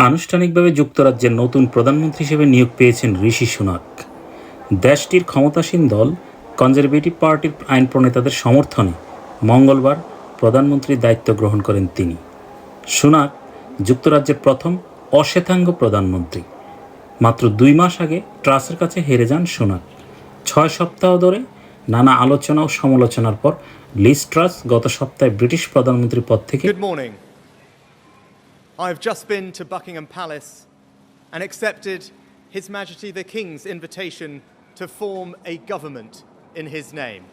আনুষ্ঠানিকভাবে যুক্তরাজ্যের নতুন প্রধানমন্ত্রী হিসেবে নিয়োগ পেয়েছেন ঋষি সুনাক। দেশটির ক্ষমতাসীন দল কনজারভেটিভ পার্টির আইন প্রণেতাদের সমর্থনে মঙ্গলবার প্রধানমন্ত্রীর দায়িত্ব গ্রহণ করেন তিনি। সুনাক যুক্তরাজ্যের প্রথম অশ্বেতাঙ্গ প্রধানমন্ত্রী। মাত্র ২ মাস আগে ট্রাসের কাছে হেরে যান সুনাক। ৬ সপ্তাহ ধরে নানা আলোচনা ও সমালোচনার পর লিজ ট্রাস গত সপ্তাহে ব্রিটিশ প্রধানমন্ত্রী পদ থেকে Good morning. I have just been to Buckingham Palace and accepted His Majesty the King's invitation to form a government in his name.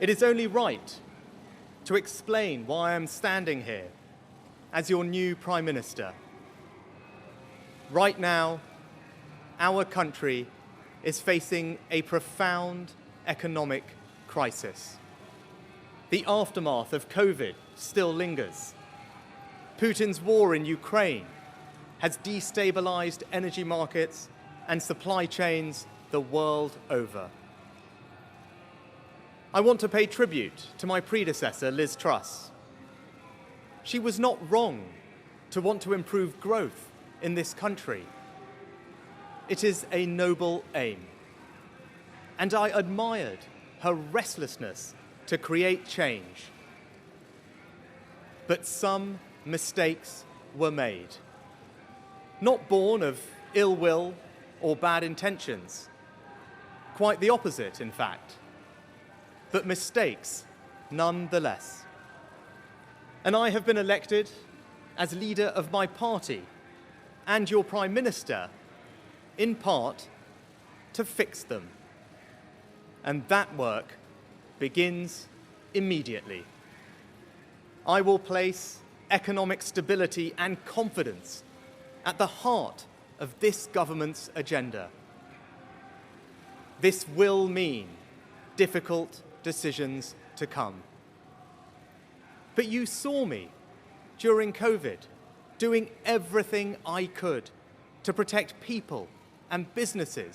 It is only right to explain why I am standing here as your new Prime Minister. Right now, our country is facing a profound economic crisis. The aftermath of COVID still lingers. Putin's war in Ukraine has destabilized energy markets and supply chains the world over. I want to pay tribute to my predecessor, Liz Truss. She was not wrong to want to improve growth in this country. It is a noble aim. And I admired her restlessness to create change. But some mistakes were made. Not born of ill will or bad intentions. Quite the opposite, in fact. But mistakes nonetheless. And I have been elected as leader of my party and your Prime Minister, in part, to fix them. And that work begins immediately. I will place economic stability and confidence at the heart of this government's agenda. This will mean difficult decisions to come. But you saw me during COVID doing everything I could to protect people and businesses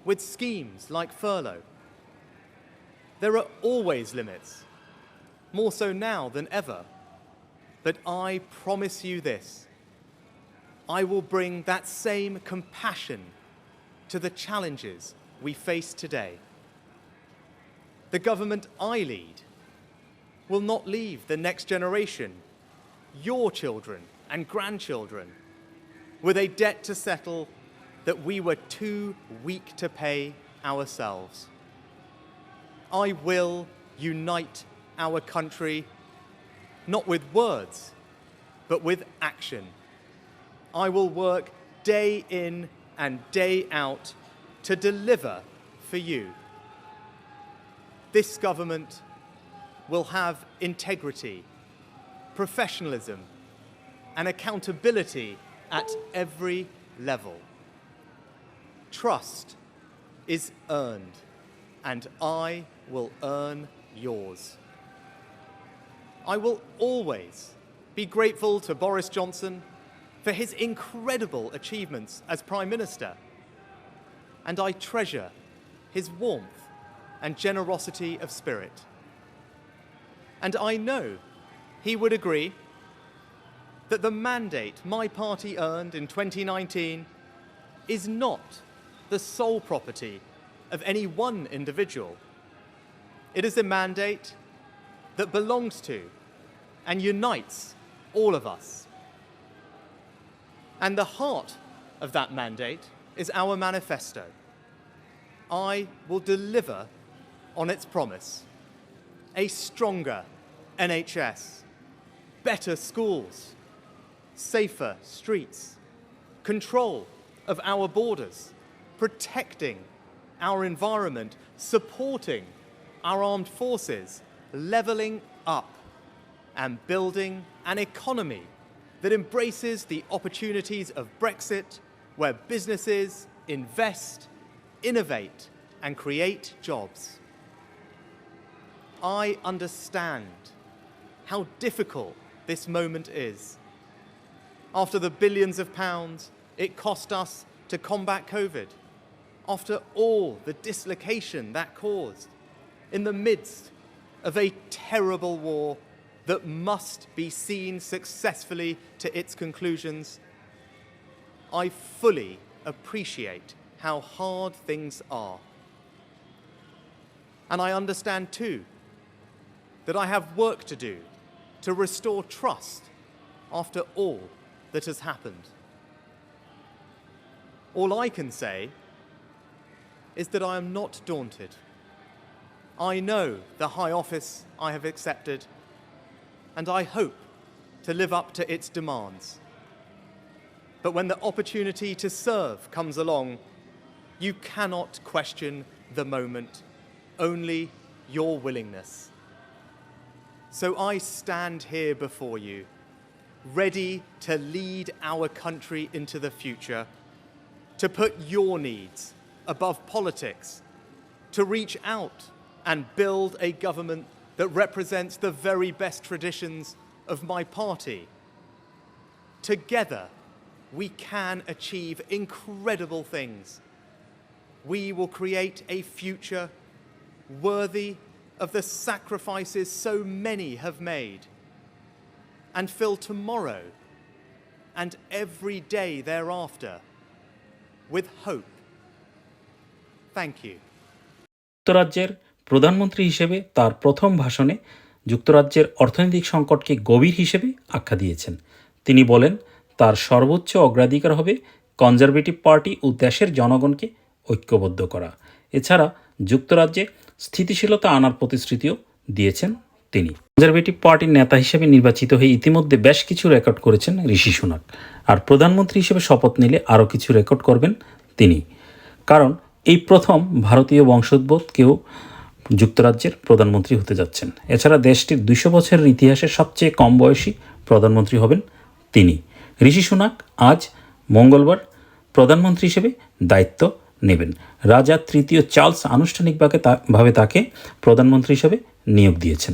with schemes like furlough. There are always limits, more so now than ever. But I promise you this, I will bring that same compassion to the challenges we face today. The government I lead will not leave the next generation, your children and grandchildren, with a debt to settle that we were too weak to pay ourselves. I will unite our country, not with words, but with action. I will work day in and day out to deliver for you. This government will have integrity, professionalism, and accountability at every level. Trust is earned, and I will earn yours. I will always be grateful to Boris Johnson for his incredible achievements as Prime Minister, and I treasure his warmth and generosity of spirit. And I know he would agree that the mandate my party earned in 2019 is not the sole property of any one individual. It is a mandate that belongs to and unites all of us. And the heart of that mandate is our manifesto. I will deliver on its promise. A stronger NHS, better schools, safer streets, control of our borders, protecting our environment, supporting our armed forces, levelling up, and building an economy that embraces the opportunities of Brexit, where businesses invest, innovate, and create jobs. I understand how difficult this moment is. After the billions of pounds it cost us to combat COVID, after all the dislocation that caused, in the midst of a terrible war that must be seen successfully to its conclusions, I fully appreciate how hard things are. And I understand too that I have work to do to restore trust after all that has happened. All I can say is that I am not daunted. I know the high office I have accepted, and I hope to live up to its demands. But when the opportunity to serve comes along, you cannot question the moment, only your willingness. So I stand here before you, ready to lead our country into the future, to put your needs above politics, to reach out and build a government that represents the very best traditions of my party. Together, we can achieve incredible things. We will create a future worthy of the sacrifices so many have made, and fill tomorrow and every day thereafter with hope. Thank you. যুক্তরাজ্যের প্রধানমন্ত্রী হিসেবে তার প্রথম ভাষণে যুক্তরাজ্যের অর্থনৈতিক সংকটকে গভীর হিসেবে আখ্যা দিয়েছেন। তিনি বলেন, তার সর্বোচ্চ অগ্রাধিকার হবে কনজারভেটিভ পার্টি ও দেশের জনগণকে ঐক্যবদ্ধ করা। এছাড়া যুক্তরাজ্যে স্থিতিশীলতা আনার প্রতিশ্রুতিও দিয়েছেন তিনি। কনজারভেটিভ পার্টির নেতা হিসেবে নির্বাচিত হয়ে ইতিমধ্যে বেশ কিছু রেকর্ড করেছেন ঋষি সুনাক। আর প্রধানমন্ত্রী হিসেবে শপথ নিলে আরও কিছু রেকর্ড করবেন তিনি, কারণ এই প্রথম ভারতীয় বংশোদ্ভূত কেউ যুক্তরাজ্যের প্রধানমন্ত্রী হতে যাচ্ছেন। এছাড়া দেশটির 200 বছরের ইতিহাসে সবচেয়ে কম বয়সী প্রধানমন্ত্রী হবেন তিনি। ঋষি সুনাক আজ মঙ্গলবার প্রধানমন্ত্রী হিসেবে দায়িত্ব নেবেন। রাজা তৃতীয় চার্লস আনুষ্ঠানিকভাবে তাকে প্রধানমন্ত্রী হিসেবে নিয়োগ দিয়েছেন।